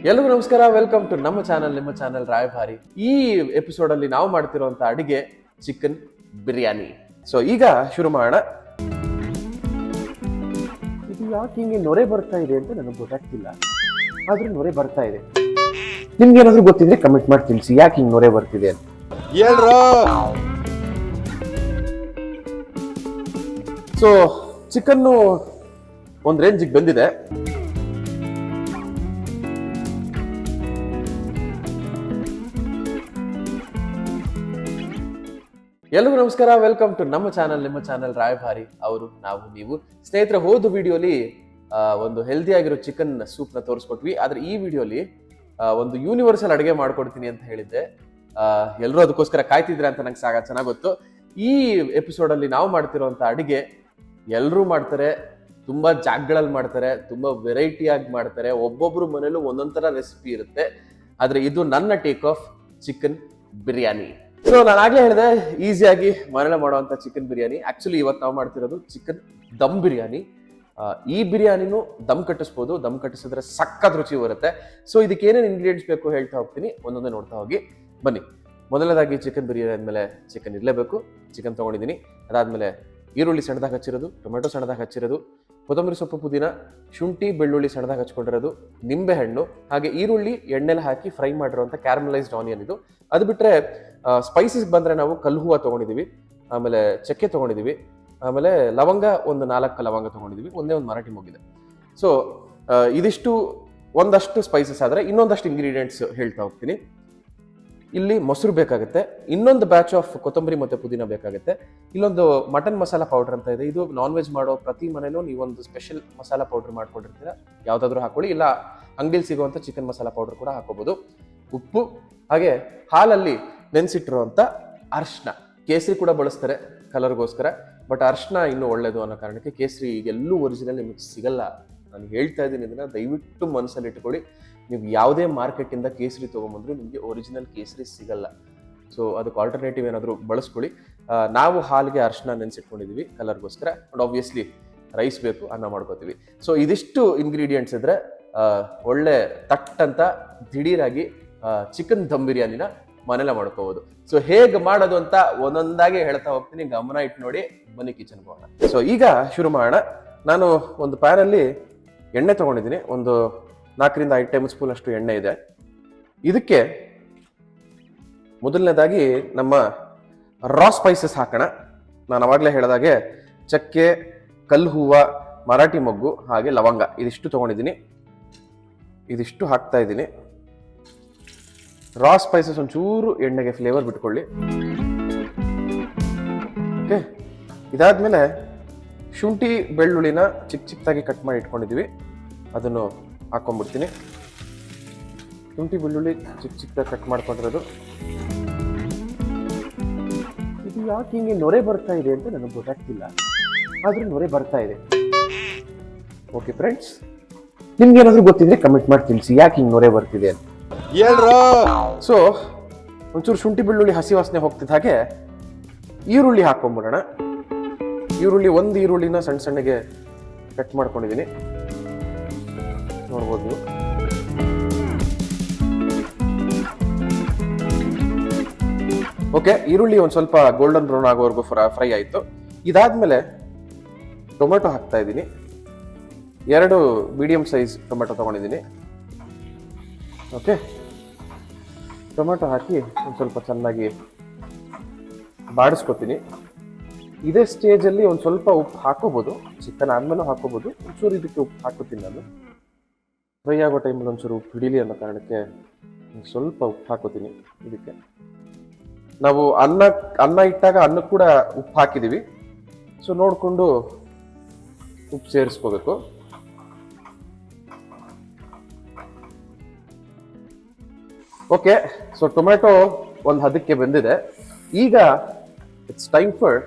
ಎಲ್ಲರಿಗೂ ನಮಸ್ಕಾರ, welcome to ನಮ್ಮ ಚಾನಲ್, ನಿಮ್ಮ ಚಾನಲ್ ರಾಯಭಾರಿ. ಈ ಎಪಿಸೋಡ್ ಅಲ್ಲಿ ನಾವು ಮಾಡ್ತಿರುವಂತ ಅಡಿಗೆ ಚಿಕನ್ ಬಿರಿಯಾನಿ. ಸೊ ಈಗ ಶುರು ಮಾಡೋಣ. ಇದು ಯಾಕೆ ಹಿಂಗೆ ನೊರೆ ಬರ್ತಾ ಇದೆ ಅಂತ ನನಗೆ ಗೊತ್ತಾಗ್ತಿಲ್ಲ, ಆದ್ರೂ ನೊರೆ ಬರ್ತಾ ಇದೆ. ನಿಮ್ಗೆ ಏನಾದ್ರು ಗೊತ್ತಿದ್ರೆ ಕಮೆಂಟ್ ಮಾಡಿ ತಿಳಿಸಿ, ಯಾಕೆ ಹಿಂಗೆ ನೊರೆ ಬರ್ತಿದೆ ಅಂತ. ಸೊ ಚಿಕನ್ನು ಒಂದ್ ರೇಂಜಿಗೆ ಬಂದಿದೆ. ಎಲ್ಲರಿಗೂ ನಮಸ್ಕಾರ, ವೆಲ್ಕಮ್ ಟು ನಮ್ಮ ಚಾನಲ್, ನಿಮ್ಮ ಚಾನಲ್ ರಾಯಭಾರಿ. ಅವರು ನಾವು ನೀವು ಸ್ನೇಹಿತರೆ, ಹೋದ ವಿಡಿಯೋಲಿ ಒಂದು ಹೆಲ್ದಿ ಆಗಿರೋ ಚಿಕನ್ ಸೂಪ್ ನ ತೋರಿಸ್ಕೊಟ್ವಿ. ಆದ್ರೆ ಈ ವಿಡಿಯೋಲಿ ಒಂದು ಯೂನಿವರ್ಸಲ್ ಅಡುಗೆ ಮಾಡ್ಕೊಡ್ತೀನಿ ಅಂತ ಹೇಳಿದ್ದೆ. ಎಲ್ಲರೂ ಅದಕ್ಕೋಸ್ಕರ ಕಾಯ್ತಿದ್ರೆ ಅಂತ ನಂಗೆ ಚೆನ್ನಾಗಿ ಗೊತ್ತು. ಈ ಎಪಿಸೋಡ್ ಅಲ್ಲಿ ನಾವು ಮಾಡ್ತಿರೋಂಥ ಅಡುಗೆ ಎಲ್ಲರೂ ಮಾಡ್ತಾರೆ, ತುಂಬಾ ಜಾಗಗಳಲ್ಲಿ ಮಾಡ್ತಾರೆ, ತುಂಬಾ ವೆರೈಟಿ ಆಗಿ ಮಾಡ್ತಾರೆ. ಒಬ್ಬೊಬ್ರು ಮನೇಲೂ ಒಂದೊಂದ್ ತರ ರೆಸಿಪಿ ಇರುತ್ತೆ. ಆದ್ರೆ ಇದು ನನ್ನ take off chicken biryani. So ನಾನು ಆಗ್ಲೇ ಹೇಳಿದೆ, ಈಸಿಯಾಗಿ ಮನೇಲೆ ಮಾಡುವಂತ ಚಿಕನ್ ಬಿರಿಯಾನಿ. ಆಕ್ಚುಲಿ ಇವತ್ತು ನಾವು ಮಾಡ್ತಿರೋದು ಚಿಕನ್ ದಮ್ ಬಿರಿಯಾನಿ. ಈ ಬಿರಿಯಾನಿನೂ ದಮ್ ಕಟ್ಟಿಸ್ಬೋದು, ದಮ್ ಕಟ್ಟಿಸಿದ್ರೆ ಸಖತ್ ರುಚಿ ಬರುತ್ತೆ. ಸೊ ಇದಕ್ಕೆ ಏನೇನು ಇಂಗ್ರೀಡಿಯೆಂಟ್ಸ್ ಬೇಕು ಹೇಳ್ತಾ ಹೋಗ್ತೀನಿ, ಒಂದೊಂದೇ ನೋಡ್ತಾ ಹೋಗಿ ಬನ್ನಿ. ಮೊದಲನೇದಾಗಿ ಚಿಕನ್ ಬಿರಿಯಾನಿ ಆದ್ಮೇಲೆ ಚಿಕನ್ ಇರಲೇಬೇಕು. ಚಿಕನ್ ತೊಗೊಂಡಿದ್ದೀನಿ. ಅದಾದ್ಮೇಲೆ ಈರುಳ್ಳಿ ಸಣ್ಣದಾಗಿ ಹಚ್ಚಿರೋದು, ಟೊಮೆಟೊ ಸಣ್ಣದಾಗಿ ಹಚ್ಚಿರೋದು, ಕೊತ್ತಂಬರಿ ಸೊಪ್ಪು, ಪುದೀನ, ಶುಂಠಿ, ಬೆಳ್ಳುಳ್ಳಿ ಸಣ್ಣದಾಗಿ ಹಚ್ಕೊಂಡಿರೋದು, ನಿಂಬೆ ಹಣ್ಣು, ಹಾಗೆ ಈರುಳ್ಳಿ ಎಣ್ಣೆಲಿ ಹಾಕಿ ಫ್ರೈ ಮಾಡಿರುವಂಥ ಕ್ಯಾರಮಲೈಸ್ಡ್ ಆನಿಯನ್ ಇದು. ಅದು ಬಿಟ್ಟರೆ ಸ್ಪೈಸಸ್ ಬಂದರೆ ನಾವು ಕಲ್ಲು ಹೂವು ತೊಗೊಂಡಿದ್ದೀವಿ, ಆಮೇಲೆ ಚಕ್ಕೆ ತೊಗೊಂಡಿದ್ದೀವಿ, ಆಮೇಲೆ ಲವಂಗ ಒಂದು 4 ಲವಂಗ ತೊಗೊಂಡಿದ್ದೀವಿ, ಒಂದೇ ಒಂದು ಮರಾಠಿ ಮೊಗ್ಗಿದೆ. ಸೊ ಇದಿಷ್ಟು ಒಂದಷ್ಟು ಸ್ಪೈಸಸ್ ಆದರೆ ಇನ್ನೊಂದಷ್ಟು ಇಂಗ್ರೀಡಿಯೆಂಟ್ಸ್ ಹೇಳ್ತಾ ಹೋಗ್ತೀನಿ. ಇಲ್ಲಿ ಮೊಸರು ಬೇಕಾಗುತ್ತೆ, ಇನ್ನೊಂದು ಬ್ಯಾಚ್ ಆಫ್ ಕೊತ್ತಂಬರಿ ಮತ್ತು ಪುದೀನ ಬೇಕಾಗುತ್ತೆ, ಇಲ್ಲೊಂದು ಮಟನ್ ಮಸಾಲ ಪೌಡರ್ ಅಂತ ಇದೆ. ಇದು ನಾನ್ ವೆಜ್ ಮಾಡೋ ಪ್ರತಿ ಮನೇಲೂ ನೀವೊಂದು ಸ್ಪೆಷಲ್ ಮಸಾಲ ಪೌಡರ್ ಮಾಡ್ಕೊಂಡಿರ್ತೀರ, ಯಾವುದಾದ್ರೂ ಹಾಕೊಳ್ಳಿ, ಇಲ್ಲ ಅಂಗಡಿಲಿ ಸಿಗುವಂಥ ಚಿಕನ್ ಮಸಾಲ ಪೌಡರ್ ಕೂಡ ಹಾಕೋಬಹುದು. ಉಪ್ಪು, ಹಾಗೆ ಹಾಲಲ್ಲಿ ನೆನೆಸಿಟ್ಟಿರುವಂಥ ಅರ್ಶಿನ, ಕೇಸರಿ ಕೂಡ ಬಳಸ್ತಾರೆ ಕಲರ್ಗೋಸ್ಕರ, ಬಟ್ ಅರ್ಶಿನ ಇನ್ನೂ ಒಳ್ಳೇದು ಅನ್ನೋ ಕಾರಣಕ್ಕೆ ಕೇಸರಿ ಈಗೆಲ್ಲೂ ಒರಿಜಿನಲ್ ನಿಮಗೆ ಸಿಗಲ್ಲ. ನಾನು ಹೇಳ್ತಾ ಇದ್ದೀನಿ, ಇದನ್ನ ದಯವಿಟ್ಟು ಮನಸ್ಸಲ್ಲಿ ಇಟ್ಕೊಳ್ಳಿ. ನೀವು ಯಾವುದೇ ಮಾರ್ಕೆಟಿಂದ ಕೇಸರಿ ತೊಗೊಂಬಂದ್ರು ನಿಮಗೆ ಒರಿಜಿನಲ್ ಕೇಸರಿ ಸಿಗಲ್ಲ. ಸೊ ಅದಕ್ಕೆ ಆಲ್ಟರ್ನೇಟಿವ್ ಏನಾದರೂ ಬಳಸ್ಕೊಳ್ಳಿ. ನಾವು ಹಾಲಿಗೆ ಅರ್ಶಿನ ನೆನೆಸಿಟ್ಕೊಂಡಿದ್ದೀವಿ ಕಲರ್ಗೋಸ್ಕರ. ಅಂಡ್ ಆಬ್ವಿಯಸ್ಲಿ ರೈಸ್ ಬೇಕು, ಅನ್ನ ಮಾಡ್ಕೋತೀವಿ. ಸೊ ಇದಿಷ್ಟು ಇಂಗ್ರೀಡಿಯೆಂಟ್ಸ್ ಇದ್ರೆ ಒಳ್ಳೆ ತಟ್ಟಂತ ದಿಢೀರಾಗಿ ಚಿಕನ್ ದಮ್ ಬಿರಿಯಾನಿನ ಮನೆಯಲ್ಲ ಮಾಡ್ಕೋಬಹುದು. ಸೊ ಹೇಗೆ ಮಾಡೋದು ಅಂತ ಒಂದೊಂದಾಗಿ ಹೇಳ್ತಾ ಹೋಗ್ತೀನಿ, ಗಮನ ಇಟ್ಟು ನೋಡಿ. ಬನ್ನಿ ಕಿಚನ್ ಹೋಗೋಣ. ಸೊ ಈಗ ಶುರು ಮಾಡೋಣ. ನಾನು ಒಂದು ಪ್ಯಾನಲ್ಲಿ ಎಣ್ಣೆ ತೊಗೊಂಡಿದ್ದೀನಿ, ಒಂದು 4 ರಿಂದ 5 ಟೇಬಲ್ ಸ್ಪೂನ್ ಅಷ್ಟು ಎಣ್ಣೆ ಇದೆ. ಇದಕ್ಕೆ ಮೊದಲನೇದಾಗಿ ನಮ್ಮ ರಾ ಸ್ಪೈಸಸ್ ಹಾಕೋಣ. ನಾನು ಅವಾಗಲೇ ಹೇಳಿದಾಗೆ ಚಕ್ಕೆ, ಕಲ್ಲು ಹೂವು, ಮರಾಠಿ ಮೊಗ್ಗು, ಹಾಗೆ ಲವಂಗ, ಇದಿಷ್ಟು ತೊಗೊಂಡಿದ್ದೀನಿ. ಇದಿಷ್ಟು ಹಾಕ್ತಾ ಇದ್ದೀನಿ. ರಾ ಸ್ಪೈಸಸ್ ಒಂಚೂರು ಎಣ್ಣೆಗೆ ಫ್ಲೇವರ್ ಬಿಟ್ಕೊಳ್ಳಿ. ಓಕೆ, ಇದಾದ್ಮೇಲೆ ಶುಂಠಿ, ಬೆಳ್ಳುಳ್ಳಿನ ಚಿಕ್ಕದಾಗಿ ಕಟ್ ಮಾಡಿ ಇಟ್ಕೊಂಡಿದ್ದೀವಿ, ಅದನ್ನು ಹಾಕೊಂಡ್ಬಿಡ್ತೀನಿ. ಶುಂಠಿ, ಬೆಳ್ಳುಳ್ಳಿ ಚಿಕ್ಕದಾಗಿ ಕಟ್ ಮಾಡ್ಕೊಂಡಿರೋದು. ಇದು ಯಾಕೆ ಹಿಂಗೆ ನೊರೆ ಬರ್ತಾ ಇದೆ ಅಂತ ನನಗೆ ಗೊತ್ತಾಗ್ತಿಲ್ಲ, ಆದ್ರೂ ನೊರೆ ಬರ್ತಾ ಇದೆ. ಓಕೆ ಫ್ರೆಂಡ್ಸ್, ನಿಮ್ಗೆ ಏನಾದರೂ ಗೊತ್ತಿದ್ರೆ ಕಮೆಂಟ್ ಮಾಡಿ ತಿಳಿಸಿ, ಯಾಕೆ ಹಿಂಗೆ ನೊರೆ ಬರ್ತಿದೆ ಅಂತ. ಸೊ ಒಂಚೂರು ಶುಂಠಿ ಬೆಳ್ಳುಳ್ಳಿ ಹಸಿ ವಾಸನೆ ಹೋಗ್ತಿದ್ದ ಹಾಗೆ ಈರುಳ್ಳಿ ಹಾಕೊಂಡ್ಬಿಡೋಣ. ಒಂದು ಈರುಳ್ಳಿನ ಸಣ್ಣ ಸಣ್ಣಗೆ ಕಟ್ ಮಾಡ್ಕೊಂಡಿದ್ದೀನಿ, ನೋಡ್ಬೋದು ನೀವು. ಓಕೆ, ಈರುಳ್ಳಿ ಒಂದು ಸ್ವಲ್ಪ ಗೋಲ್ಡನ್ ಬ್ರೌನ್ ಆಗೋವರೆಗೂ ಫ್ರೈ ಆಯಿತು. ಇದಾದ್ಮೇಲೆ ಟೊಮೆಟೊ ಹಾಕ್ತಾ ಇದ್ದೀನಿ. 2 ಮೀಡಿಯಂ ಸೈಜ್ ಟೊಮೆಟೊ ತೊಗೊಂಡಿದ್ದೀನಿ. ಓಕೆ, ಟೊಮೆಟೊ ಹಾಕಿ ಒಂದು ಸ್ವಲ್ಪ ಚೆನ್ನಾಗಿ ಬಾಡಿಸ್ಕೊತೀನಿ. ಇದೇ ಸ್ಟೇಜಲ್ಲಿ ಒಂದು ಸ್ವಲ್ಪ ಉಪ್ಪು ಹಾಕೋಬೋದು, ಚಿಕನ್ ಆದ್ಮೇಲೆ ಹಾಕೋಬೋದು. ಒಂಚೂರು ಇದಕ್ಕೆ ಉಪ್ಪು ಹಾಕೋತೀನಿ ನಾನು. ಫ್ರೈ ಆಗೋ ಟೈಮಲ್ಲಿ ಒಂಚೂರು ಉಪ್ಪು ಹಿಡೀಲಿ ಅನ್ನೋ ಕಾರಣಕ್ಕೆ ಸ್ವಲ್ಪ ಉಪ್ಪು ಹಾಕೋತೀನಿ. ಇದಕ್ಕೆ ನಾವು ಅನ್ನ ಇಟ್ಟಾಗ ಅನ್ನಕ್ಕೆ ಕೂಡ ಉಪ್ಪು ಹಾಕಿದ್ದೀವಿ. ಸೊ ನೋಡಿಕೊಂಡು ಉಪ್ಪು ಸೇರಿಸ್ಕೋಬೇಕು. ಓಕೆ, ಸೊ ಟೊಮೆಟೊ ಒಂದು ಹದಕ್ಕೆ ಬೆಂದಿದೆ. ಈಗ ಇಟ್ಸ್ ಟೈಮ್ ಫಾರ್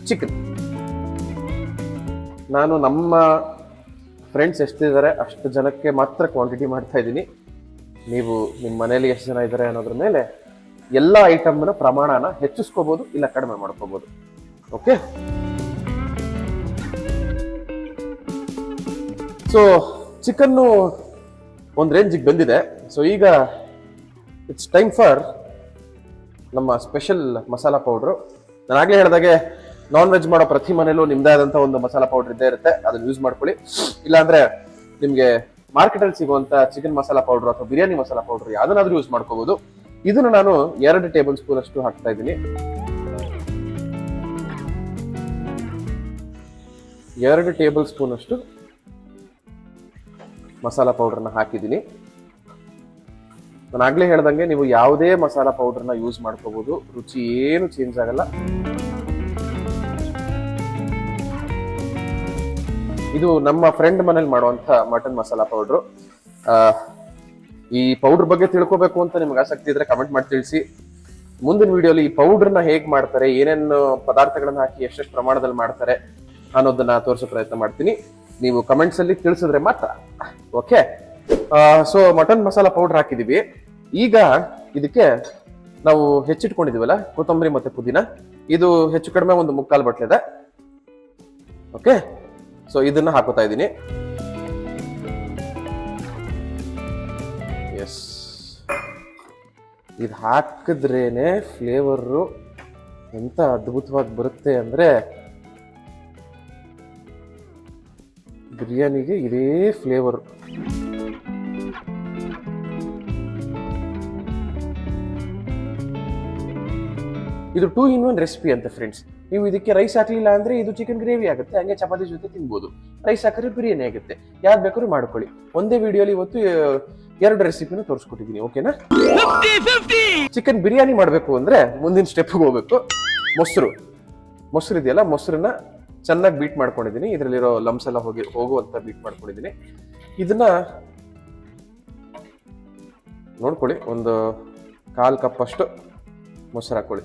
ಚಿಕನ್. ನಾನು ನಮ್ಮ ಫ್ರೆಂಡ್ಸ್ ಎಷ್ಟಿದ್ದಾರೆ ಅಷ್ಟು ಜನಕ್ಕೆ ಮಾತ್ರ ಕ್ವಾಂಟಿಟಿ ಮಾಡ್ತಾ ಇದ್ದೀನಿ. ನೀವು ನಿಮ್ಮ ಮನೇಲಿ ಎಷ್ಟು ಜನ ಇದ್ದಾರೆ ಅನ್ನೋದ್ರ ಮೇಲೆ ಎಲ್ಲ ಐಟಮ್ನ ಪ್ರಮಾಣನ ಹೆಚ್ಚಿಸ್ಕೋಬಹುದು, ಇಲ್ಲ ಕಡಿಮೆ ಮಾಡ್ಕೋಬಹುದು. ಓಕೆ, ಸೊ ಚಿಕನ್ನು ಒಂದು ರೇಂಜಿಗೆ ಬಂದಿದೆ. ಸೊ ಈಗ ಇಟ್ಸ್ ಟೈಮ್ ಫಾರ್ ನಮ್ಮ ಸ್ಪೆಷಲ್ ಮಸಾಲಾ ಪೌಡ್ರು. ನಾನು ಆಗ್ಲೇ ಹೇಳಿದಾಗೆ ನಾನ್ ವೆಜ್ ಮಾಡೋ ಪ್ರತಿ ಮನೇಲೂ ನಿಮ್ದೇ ಆದಂಥ ಒಂದು ಮಸಾಲಾ ಪೌಡರ್ ಇದ್ದೇ ಇರುತ್ತೆ, ಅದನ್ನ ಯೂಸ್ ಮಾಡ್ಕೊಳ್ಳಿ. ಇಲ್ಲಾಂದ್ರೆ ನಿಮಗೆ ಮಾರ್ಕೆಟಲ್ಲಿ ಸಿಗುವಂತ ಚಿಕನ್ ಮಸಾಲಾ ಪೌಡರ್ ಅಥವಾ ಬಿರಿಯಾನಿ ಮಸಾಲಾ ಪೌಡರ್ ಯಾವ್ದನ್ನಾದ್ರೂ ಯೂಸ್ ಮಾಡ್ಕೋಬಹುದು. ಇದನ್ನು ನಾನು 2 ಟೇಬಲ್ ಸ್ಪೂನ್ ಅಷ್ಟು ಹಾಕ್ತಾ ಇದ್ದೀನಿ. 2 ಟೇಬಲ್ ಸ್ಪೂನ್ ಅಷ್ಟು ಮಸಾಲಾ ಪೌಡರ್ನ ಹಾಕಿದ್ದೀನಿ. ನಾನು ಆಗ್ಲೇ ಹೇಳ್ದಂಗೆ ನೀವು ಯಾವುದೇ ಮಸಾಲಾ ಪೌಡರ್ನ ಯೂಸ್ ಮಾಡ್ಕೋಬಹುದು, ರುಚಿ ಏನು ಚೇಂಜ್ ಆಗಲ್ಲ. ಇದು ನಮ್ಮ ಫ್ರೆಂಡ್ ಮನೇಲಿ ಮಾಡುವಂತ ಮಟನ್ ಮಸಾಲಾ ಪೌಡ್ರು. ಈ ಪೌಡರ್ ಬಗ್ಗೆ ತಿಳ್ಕೊಬೇಕು ಅಂತ ನಿಮ್ಗೆ ಆಸಕ್ತಿ ಇದ್ರೆ ಕಮೆಂಟ್ ಮಾಡಿ ತಿಳಿಸಿ. ಮುಂದಿನ ವಿಡಿಯೋಲಿ ಈ ಪೌಡರ್ನ ಹೇಗ್ ಮಾಡ್ತಾರೆ, ಏನೇನು ಪದಾರ್ಥಗಳನ್ನ ಹಾಕಿ ಎಷ್ಟೆಷ್ಟು ಪ್ರಮಾಣದಲ್ಲಿ ಮಾಡ್ತಾರೆ ಅನ್ನೋದನ್ನ ತೋರಿಸೋ ಪ್ರಯತ್ನ ಮಾಡ್ತೀನಿ. ನೀವು ಕಮೆಂಟ್ಸ್ ಅಲ್ಲಿ ತಿಳಿಸಿದ್ರೆ ಮಾತ್ರ. Okay, so mutton masala powder ಹಾಕಿದೀವಿ. ಈಗ ಇದಕ್ಕೆ ನಾವು ಹೆಚ್ಚಿಟ್ಕೊಂಡಿದೀವಲ್ಲ ಕೊತ್ತಂಬರಿ ಮತ್ತೆ ಪುದೀನ, ಇದು ಹೆಚ್ಚು ಕಡಿಮೆ ಒಂದು 3/4 ಬಟ್ಲಿದೆ. ಓಕೆ, ಸೊ ಇದನ್ನ ಹಾಕೋತಾ ಇದ್ದೀನಿ. ಎಸ್, ಇದು ಹಾಕಿದ್ರೇನೆ ಫ್ಲೇವರು ಎಂತ ಅದ್ಭುತವಾಗಿ ಬರುತ್ತೆ ಅಂದ್ರೆ, ಬಿರಿಯಾನಿಗೆ ಇದೇ ಫ್ಲೇವರ್. ಇದು 2 in 1 ರೆಸಿಪಿ ಅಂತ ಫ್ರೆಂಡ್ಸ್. ನೀವು ಇದಕ್ಕೆ ರೈಸ್ ಹಾಕ್ಲಿಲ್ಲ ಅಂದ್ರೆ ಇದು ಚಿಕನ್ ಗ್ರೇವಿ ಆಗುತ್ತೆ, ಹಂಗೆ ಚಪಾತಿ ಜೊತೆ ತಿನ್ಬೋದು. ರೈಸ್ ಹಾಕಿದ್ರೆ ಬಿರಿಯಾನಿ ಆಗುತ್ತೆ, ಯಾವ್ದು ಬೇಕಾದ್ರೂ ಮಾಡ್ಕೊಳ್ಳಿ. ಒಂದೇ ವಿಡಿಯೋಲಿ ಇವತ್ತು 2 ರೆಸಿಪಿನ ತೋರಿಸ್ಕೊಟ್ಟಿದ್ದೀನಿ. ಓಕೆನಾ? ಚಿಕನ್ ಬಿರಿಯಾನಿ ಮಾಡಬೇಕು ಅಂದ್ರೆ ಮುಂದಿನ ಸ್ಟೆಪ್ ಹೋಗ್ಬೇಕು. ಮೊಸರು ಇದೆಯಲ್ಲ, ಮೊಸರನ್ನ ಚೆನ್ನಾಗಿ ಬೀಟ್ ಮಾಡ್ಕೊಂಡಿದ್ದೀನಿ. ಇದರಲ್ಲಿರೋ ಲಮ್ಸ್ ಎಲ್ಲ ಹೋಗುವಂತ ಬೀಟ್ ಮಾಡ್ಕೊಂಡಿದ್ದೀನಿ. ಇದನ್ನ ನೋಡ್ಕೊಳ್ಳಿ, ಒಂದು 1/4 ಕಪ್ ಅಷ್ಟು ಮೊಸರು ಹಾಕೊಳ್ಳಿ.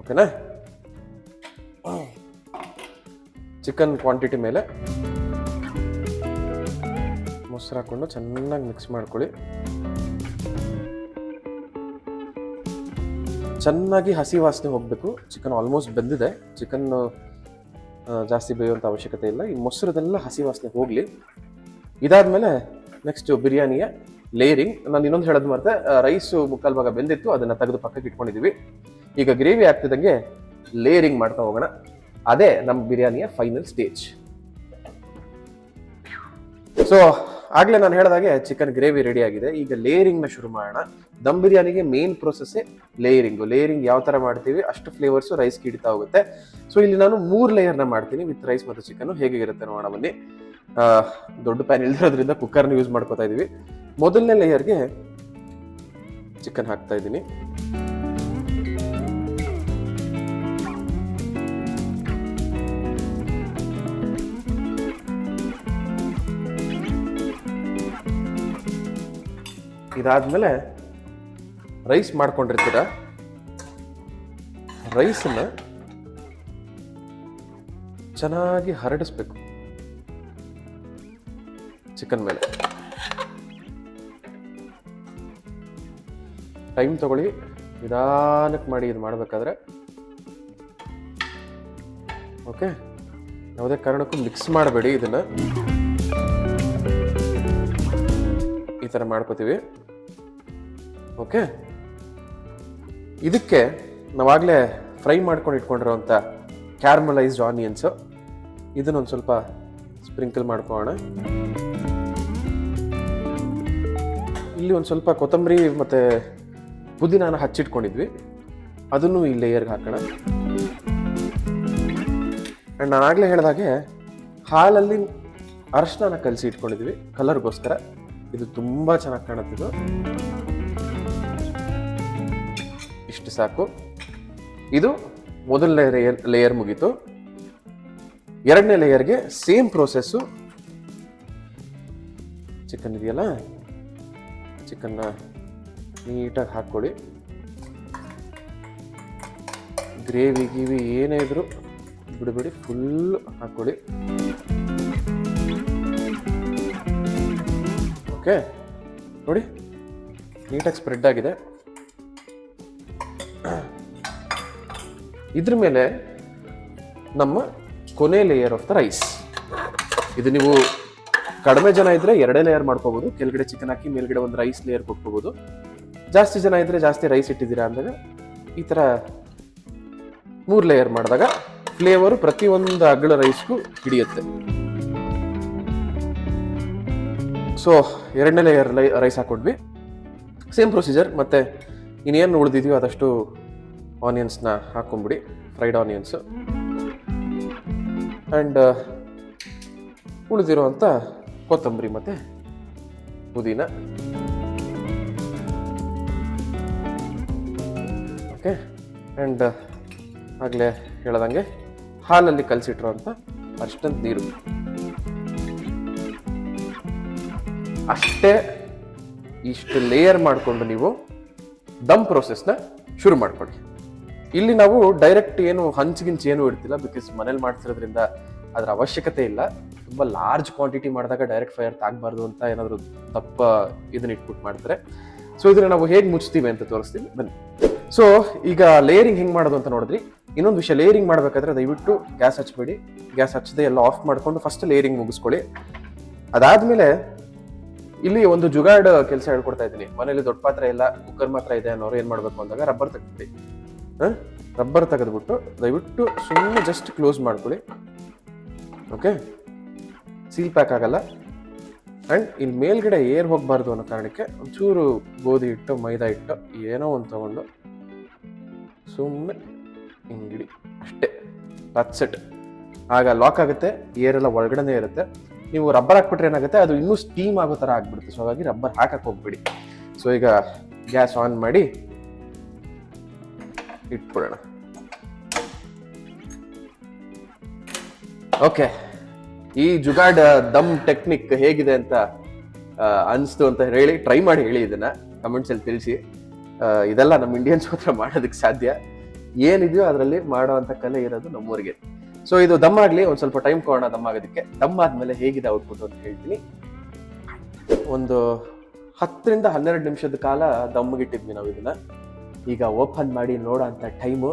ಓಕೆನಾ? ಚಿಕನ್ ಕ್ವಾಂಟಿಟಿ ಮೇಲೆ ಮೊಸರು ಹಾಕೊಂಡು ಚೆನ್ನಾಗಿ ಮಿಕ್ಸ್ ಮಾಡ್ಕೊಳ್ಳಿ. ಚೆನ್ನಾಗಿ ಹಸಿ ವಾಸನೆ ಹೋಗ್ಬೇಕು. ಚಿಕನ್ ಆಲ್ಮೋಸ್ಟ್ ಬೆಂದಿದೆ. ಚಿಕನ್ ಜಾಸ್ತಿ ಬೇಯುವಂಥ ಅವಶ್ಯಕತೆ ಇಲ್ಲ. ಈ ಮೊಸರದೆಲ್ಲ ಹಸಿ ವಾಸನೆ ಹೋಗ್ಲಿ. ಇದಾದ್ಮೇಲೆ ನೆಕ್ಸ್ಟ್ ಬಿರಿಯಾನಿಯ ಲೇಯರಿಂಗ್. ನಾನು ಇನ್ನೊಂದು ಹೇಳೋದು ಮರ್ತೆ, ರೈಸು 3/4 ಭಾಗ ಬೆಂದಿತ್ತು, ಅದನ್ನ ತೆಗೆದು ಪಕ್ಕಕ್ಕೆ ಇಟ್ಕೊಂಡಿದೀವಿ. ಈಗ ಗ್ರೇವಿ ಆಗ್ತಿದ್ದಂಗೆ ಲೇಯರಿಂಗ್ ಮಾಡ್ತಾ ಹೋಗೋಣ. ಅದೇ ನಮ್ಮ ಬಿರಿಯಾನಿಯ ಫೈನಲ್ ಸ್ಟೇಜ್. ಸೊ ಆಗ್ಲೇ ನಾನು ಹೇಳಿದಾಗೆ ಚಿಕನ್ ಗ್ರೇವಿ ರೆಡಿ ಆಗಿದೆ. ಈಗ ಲೇಯರಿಂಗ್ ನ ಶುರು ಮಾಡೋಣ. ದಮ್ ಬಿರಿಯಾನಿಗೆ ಮೇನ್ ಪ್ರೊಸೆಸ್ ಲೇಯರಿಂಗ್. ಲೇಯರಿಂಗ್ ಯಾವ ತರ ಮಾಡ್ತೀವಿ ಅಷ್ಟು ಫ್ಲೇವರ್ಸ್ ರೈಸ್ ಹಿಡಿತಾ ಹೋಗುತ್ತೆ. ಸೊ ಇಲ್ಲಿ ನಾನು 3 ಲೇಯರ್ನ ಮಾಡ್ತೀನಿ ವಿತ್ ರೈಸ್ ಮತ್ತು ಚಿಕನ್. ಹೇಗಿರುತ್ತೆ ನೋಡೋಣ ಬನ್ನಿ. ದೊಡ್ಡ ಪ್ಯಾನ್ ಇಲ್ದಿರೋದ್ರಿಂದ ಕುಕ್ಕರ್ನ ಯೂಸ್ ಮಾಡ್ಕೋತಾ ಇದೀವಿ. ಮೊದಲನೇ ಲೇಯರ್ಗೆ ಚಿಕನ್ ಹಾಕ್ತಾ ಇದ್ದೀನಿ. ಇದಾದ್ಮೇಲೆ ರೈಸ್ ಮಾಡ್ಕೊಂಡಿರ್ತೀರ, ರೈಸನ್ನ ಚೆನ್ನಾಗಿ ಹರಡಿಸ್ಬೇಕು ಚಿಕನ್ ಮೇಲೆ. ಟೈಮ್ ತಗೊಳ್ಳಿ, ನಿಧಾನಕ್ಕೆ ಮಾಡಿ ಇದು ಮಾಡಬೇಕಾದ್ರೆ. ಓಕೆ, ಯಾವುದೇ ಕಾರಣಕ್ಕೂ ಮಿಕ್ಸ್ ಮಾಡಬೇಡಿ. ಇದನ್ನ ಈ ಥರ ಮಾಡ್ಕೋತೀವಿ. ಓಕೆ, ಇದಕ್ಕೆ ನಾವಾಗಲೇ ಫ್ರೈ ಮಾಡ್ಕೊಂಡು ಇಟ್ಕೊಂಡಿರೋಂಥ ಕ್ಯಾರಮಲೈಸ್ಡ್ ಆನಿಯನ್ಸು, ಇದನ್ನೊಂದು ಸ್ವಲ್ಪ ಸ್ಪ್ರಿಂಕಲ್ ಮಾಡ್ಕೊಳ್ಳೋಣ. ಇಲ್ಲಿ ಒಂದು ಸ್ವಲ್ಪ ಕೊತ್ತಂಬರಿ ಮತ್ತು ಪುದೀನಾನ ಹಚ್ಚಿಟ್ಕೊಂಡಿದ್ವಿ, ಅದನ್ನು ಈ ಲೇಯರ್ಗೆ ಹಾಕೋಣ. ಆ್ಯಂಡ್ ನಾನು ಆಗಲೇ ಹೇಳಿದಾಗೆ ಹಾಲಲ್ಲಿ ಅರಶಿನ ಕಲಸಿ ಇಟ್ಕೊಂಡಿದ್ವಿ ಕಲರ್ಗೋಸ್ಕರ. ಇದು ತುಂಬ ಚೆನ್ನಾಗಿ ಕಾಣುತ್ತಿದ್ದು. ಇಷ್ಟು ಸಾಕು. ಇದು ಮೊದಲನೇ ಲೇಯರ್ ಮುಗೀತು. ಎರಡನೇ ಲೇಯರ್ಗೆ ಸೇಮ್ ಪ್ರೋಸೆಸ್ಸು. ಚಿಕನ್ ಇದೆಯಲ್ಲ, ಚಿಕನ್ನ ನೀಟಾಗಿ ಹಾಕ್ಕೊಳ್ಳಿ. ಗ್ರೇವಿ ಗೀವಿ ಏನೇ ಇದ್ರು ಬಿಡಬೇಡಿ, ಫುಲ್ ಹಾಕ್ಕೊಳ್ಳಿ. ಓಕೆ, ನೋಡಿ ನೀಟಾಗಿ ಸ್ಪ್ರೆಡ್ ಆಗಿದೆ. ಇದ್ರ ಮೇಲೆ ನಮ್ಮ ಕೊನೆ ಲೇಯರ್ ಆಫ್ ದ ರೈಸ್. ಇದು ನೀವು ಕಡಿಮೆ ಜನ ಇದ್ರೆ 2 ಲೇಯರ್ ಮಾಡ್ಕೋಬಹುದು. ಕೆಳಗಡೆ ಚಿಕನ್ ಹಾಕಿ ಮೇಲ್ಗಡೆ ಒಂದು ರೈಸ್ ಲೇಯರ್ ಕೊಟ್ಕೋಬಹುದು. ಜಾಸ್ತಿ ಜನ ಇದ್ರೆ ಜಾಸ್ತಿ ರೈಸ್ ಇಟ್ಟಿದ್ದೀರಾ ಅಂದಾಗ ಈ ತರ 3 ಲೇಯರ್ ಮಾಡಿದಾಗ ಫ್ಲೇವರ್ ಪ್ರತಿಯೊಂದು ಅಗ್ಳ ರೈಸ್ಗೂ ಹಿಡಿಯುತ್ತೆ. ಸೊ 2ನೇ ಲೇಯರ್ ರೈಸ್ ಹಾಕೊಂಡ್ವಿ. Same procedure. ಮತ್ತೆ ಇನ್ನೇನು ಉಳಿದಿದೆಯೋ ಅದಷ್ಟು ಆನಿಯನ್ಸ್ನ ಹಾಕೊಂಡ್ಬಿಡಿ, ಫ್ರೈಡ್ ಆನಿಯನ್ಸ್. ಆ್ಯಂಡ್ ಉಳಿದಿರೋ ಅಂಥ ಕೊತ್ತಂಬರಿ ಮತ್ತು ಪುದೀನ. ಓಕೆ. ಆ್ಯಂಡ್ ಆಗಲೇ ಹೇಳ್ದಂಗೆ ಹಾಲಲ್ಲಿ ಕಲಸಿಟ್ಟಿರೋಂಥ ಅಷ್ಟೊಂದು ನೀರು ಅಷ್ಟೇ. ಇಷ್ಟು ಲೇಯರ್ ಮಾಡಿಕೊಂಡು ನೀವು ದಮ್ ಪ್ರೊಸೆಸ್ನ ಶುರು ಮಾಡ್ಕೊಳ್ಳಿ. ಇಲ್ಲಿ ನಾವು ಡೈರೆಕ್ಟ್ ಏನು ಹಂಚಿಗಿಂಚು ಏನು ಇಡ್ತಿಲ್ಲ, ಬಿಕಾಸ್ ಮನೇಲಿ ಮಾಡ್ತಿರೋದ್ರಿಂದ ಅದರ ಅವಶ್ಯಕತೆ ಇಲ್ಲ. ತುಂಬ ಲಾರ್ಜ್ ಕ್ವಾಂಟಿಟಿ ಮಾಡಿದಾಗ ಡೈರೆಕ್ಟ್ ಫೈರ್ ತಾಗಬಾರ್ದು ಅಂತ ಏನಾದರೂ ತಪ್ಪ ಇದನ್ನ ಇಟ್ಬಿಟ್ಟು ಮಾಡ್ತಾರೆ. ಸೊ ಇದನ್ನ ನಾವು ಹೇಗೆ ಮುಚ್ತೀವಿ ಅಂತ ತೋರಿಸ್ತೀವಿ ಬನ್ನಿ. ಸೊ ಈಗ ಲೇಯರಿಂಗ್ ಹೆಂಗೆ ಮಾಡೋದು ಅಂತ ನೋಡಿದ್ರಿ. ಇನ್ನೊಂದು ವಿಷಯ, ಲೇಯರಿಂಗ್ ಮಾಡಬೇಕಾದ್ರೆ ದಯವಿಟ್ಟು ಗ್ಯಾಸ್ ಹಚ್ಚಬೇಡಿ. ಗ್ಯಾಸ್ ಹಚ್ಚದೆ ಎಲ್ಲ ಆಫ್ ಮಾಡಿಕೊಂಡು ಫಸ್ಟ್ ಲೇಯರಿಂಗ್ ಮುಗಿಸ್ಕೊಳ್ಳಿ. ಅದಾದ್ಮೇಲೆ ಇಲ್ಲಿ ಒಂದು ಜುಗಾಡ್ ಕೆಲಸ ಹೇಳ್ಕೊಡ್ತಾ ಇದ್ದೀನಿ. ಮನೇಲಿ ದೊಡ್ಡ ಪಾತ್ರೆ ಇಲ್ಲ, ಕುಕ್ಕರ್ ಮಾತ್ರ ಇದೆ ಅನ್ನೋರು ಏನ್ ಮಾಡ್ಬೇಕು ಅಂದಾಗ ರಬ್ಬರ್ ತೆಗೆದ್ಬಿಡಿ. ರಬ್ಬರ್ ತೆಗೆದ್ಬಿಟ್ಟು ದಯವಿಟ್ಟು ಸುಮ್ಮನೆ ಜಸ್ಟ್ ಕ್ಲೋಸ್ ಮಾಡ್ಕೊಳ್ಳಿ. ಓಕೆ, ಸೀಲ್ ಪ್ಯಾಕ್ ಆಗಲ್ಲ. ಅಂಡ್ ಇಲ್ಲಿ ಮೇಲ್ಗಡೆ ಏರ್ ಹೋಗ್ಬಾರ್ದು ಅನ್ನೋ ಕಾರಣಕ್ಕೆ ಒಂಚೂರು ಗೋಧಿ ಹಿಟ್ಟು, ಮೈದಾ ಹಿಟ್ಟು ಏನೋ ಒಂದು ತಗೊಂಡು ಸುಮ್ಮನೆ ಹಿಂಗಿಡಿ ಅಷ್ಟೇ. ಸೆಟ್. ಆಗ ಲಾಕ್ ಆಗುತ್ತೆ, ಏರೆಲ್ಲ ಒಳಗಡೆ ಇರುತ್ತೆ. ನೀವು ರಬ್ಬರ್ ಹಾಕ್ಬಿಟ್ರೆ ಏನಾಗುತ್ತೆ, ಅದು ಇನ್ನೂ ಸ್ಟೀಮ್ ಆಗೋ ಥರ ಆಗ್ಬಿಡುತ್ತೆ. ಸೊ ಹಾಗಾಗಿ ರಬ್ಬರ್ ಹಾಕಕ್ಕೆ ಹೋಗ್ಬಿಡಿ. ಸೊ ಈಗ ಗ್ಯಾಸ್ ಆನ್ ಮಾಡಿ ಇಟ್ಬಿಡೋಣ. ಓಕೆ, ಈ ಜುಗಾಡ್ ದಮ್ ಟೆಕ್ನಿಕ್ ಹೇಗಿದೆ ಅಂತ ಅನಿಸ್ತು ಅಂತ ಹೇಳಿ ಟ್ರೈ ಮಾಡಿ ಹೇಳಿ, ಇದನ್ನ ಕಮೆಂಟ್ಸಲ್ಲಿ ತಿಳಿಸಿ. ಇದೆಲ್ಲ ನಮ್ಮ ಇಂಡಿಯನ್ಸ್ ಹತ್ರ ಮಾಡೋದಕ್ಕೆ ಸಾಧ್ಯ. ಏನಿದೆಯೋ ಅದರಲ್ಲಿ ಮಾಡೋ ಅಂಥ ಕಲೆ ಇರೋದು ನಮ್ಮೂರಿಗೆ. ಸೊ ಇದು ದಮ್ ಆಗಲಿ, ಒಂದು ಸ್ವಲ್ಪ ಟೈಮ್ ಕೊಡೋಣ ದಮ್ ಆಗೋದಕ್ಕೆ. ದಮ್ ಆದ್ಮೇಲೆ ಹೇಗಿದೆ ಔಟ್ಪುಟ್ ಅಂತ ಹೇಳ್ತೀನಿ. ಒಂದು 10 ರಿಂದ 12 ನಿಮಿಷದ ಕಾಲ ದಮ್ಗಿಟ್ಟಿದ್ವಿ ನಾವು ಇದನ್ನ. ಈಗ ಓಪನ್ ಮಾಡಿ ನೋಡೋ ಅಂಥ ಟೈಮು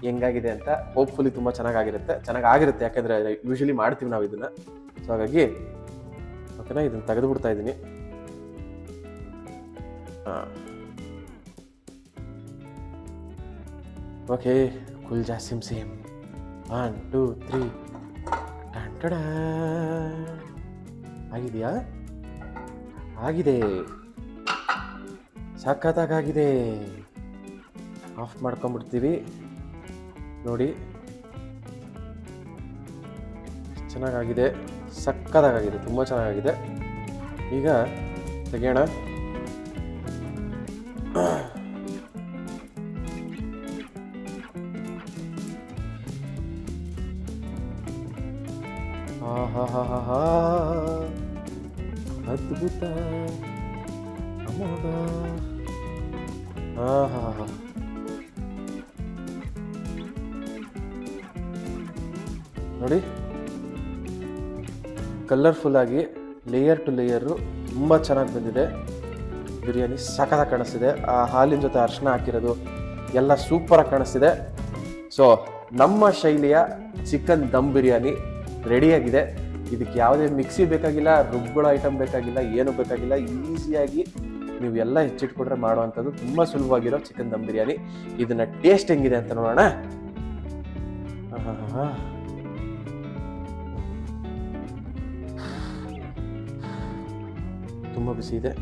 ಹೆಂಗಾಗಿದೆ ಅಂತ. ಹೋಪ್ಫುಲಿ ತುಂಬ ಚೆನ್ನಾಗಿರುತ್ತೆ. ಯಾಕಂದ್ರೆ ಯೂಶಲಿ ಮಾಡ್ತೀವಿ ನಾವು ಇದನ್ನ. ಸೊ ಹಾಗಾಗಿ ಓಕೆನಾ, ಇದನ್ನ ತೆಗೆದು ಬಿಡ್ತಾ ಇದ್ದೀನಿ. ಓಕೆ, ಕುಲ್ಜಾ ಸಿಮ್ 1 2 3 ಆಗಿದೆಯಾ? ಆಗಿದೆ, ಸಖತ್ತಾಗಿದೆ. ಆಫ್ ಮಾಡ್ಕೊಂಡ್ಬಿಡ್ತೀವಿ ನೋಡಿ. ಚೆನ್ನಾಗಾಗಿದೆ, ಸಖತ್ತಾಗಿದೆ, ತುಂಬ ಚೆನ್ನಾಗಿದೆ. ಈಗ ತೆಗೆಯೋಣ. ಅದ್ಭುತ, ಅಮೋಘ. ನೋಡಿ, ಕಲರ್ಫುಲ್ ಆಗಿ ಲೇಯರ್ ಟು ಲೇಯರು ತುಂಬ ಚೆನ್ನಾಗಿ ಬಂದಿದೆ. ಬಿರಿಯಾನಿ ಸಖತ್ತಾಗಿ ಕಾಣಿಸ್ತಿದೆ. ಆ ಹಾಲಿನ ಜೊತೆ ಅರಿಶಿನ ಹಾಕಿರೋದು ಎಲ್ಲ ಸೂಪರಾಗಿ ಕಾಣಿಸ್ತಿದೆ. ಸೊ ನಮ್ಮ ಶೈಲಿಯ ಚಿಕನ್ ದಮ್ ಬಿರಿಯಾನಿ ರೆಡಿಯಾಗಿದೆ. ಇದಕ್ಕೆ ಯಾವುದೇ ಮಿಕ್ಸಿ ಬೇಕಾಗಿಲ್ಲ, ರುಬ್ಬಿಳೋ ಐಟಮ್ ಬೇಕಾಗಿಲ್ಲ, ಏನು ಬೇಕಾಗಿಲ್ಲ. ಈಸಿಯಾಗಿ ನೀವು ಎಲ್ಲ ಹೆಚ್ಚಿಟ್ಕೊಂಡ್ರೆ ಮಾಡುವಂಥದ್ದು ತುಂಬ ಸುಲಭವಾಗಿರೋ ಚಿಕನ್ ದಮ್ ಬಿರಿಯಾನಿ. ಇದನ್ನ ಟೇಸ್ಟ್ ಹೆಂಗಿದೆ ಅಂತ ನೋಡೋಣ. ತುಂಬ ಬಿಸಿ ಇದೆ.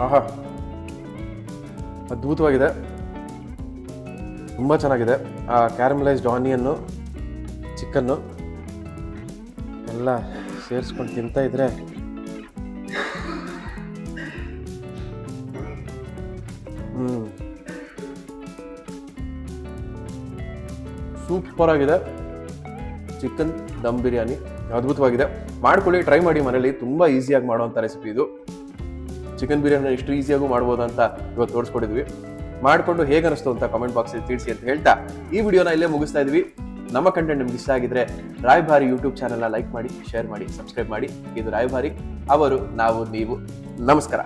ಆಹಾ, ಅದ್ಭುತವಾಗಿದೆ, ತುಂಬ ಚೆನ್ನಾಗಿದೆ. ಆ ಕ್ಯಾರಮಲೈಸ್ಡ್ ಆನಿಯನ್ನು, ಚಿಕನ್ನು ಎಲ್ಲ ಸೇರಿಸ್ಕೊಂಡು ತಿಂತಾ ಇದ್ರೆ ಸೂಪರ್ ಆಗಿದೆ. ಚಿಕನ್ ದಮ್ ಬಿರಿಯಾನಿ ಅದ್ಭುತವಾಗಿದೆ. ಮಾಡ್ಕೊಳ್ಳಿ, ಟ್ರೈ ಮಾಡಿ ಮನೇಲಿ. ತುಂಬ ಈಸಿಯಾಗಿ ಮಾಡುವಂಥ ರೆಸಿಪಿ ಇದು. ಚಿಕನ್ ಬಿರಿಯಾನಿ ಎಷ್ಟು ಈಸಿಯಾಗೂ ಮಾಡ್ಬೋದು ಅಂತ ಇವತ್ತು ತೋರಿಸ್ಕೊಟ್ಟಿದ್ವಿ. ಮಾಡಿಕೊಂಡು ಹೇಗೆ ಅನಿಸ್ತು ಅಂತ ಕಮೆಂಟ್ ಬಾಕ್ಸಲ್ಲಿ ತಿಳಿಸಿ ಅಂತ ಹೇಳ್ತಾ ಈ ವಿಡಿಯೋನ ಇಲ್ಲೇ ಮುಗಿಸ್ತಾ ಇದ್ವಿ. ನಮ್ಮ ಕಂಟೆಂಟ್ ನಿಮ್ಗೆ ಇಷ್ಟ ಆಗಿದ್ರೆ ರಾಯಭಾರಿ ಯೂಟ್ಯೂಬ್ ಚಾನೆಲ್ನ ಲೈಕ್ ಮಾಡಿ, ಶೇರ್ ಮಾಡಿ, ಸಬ್ಸ್ಕ್ರೈಬ್ ಮಾಡಿ. ಇದು ರಾಯಭಾರಿ, ಅವರು, ನಾವು, ನೀವು. ನಮಸ್ಕಾರ.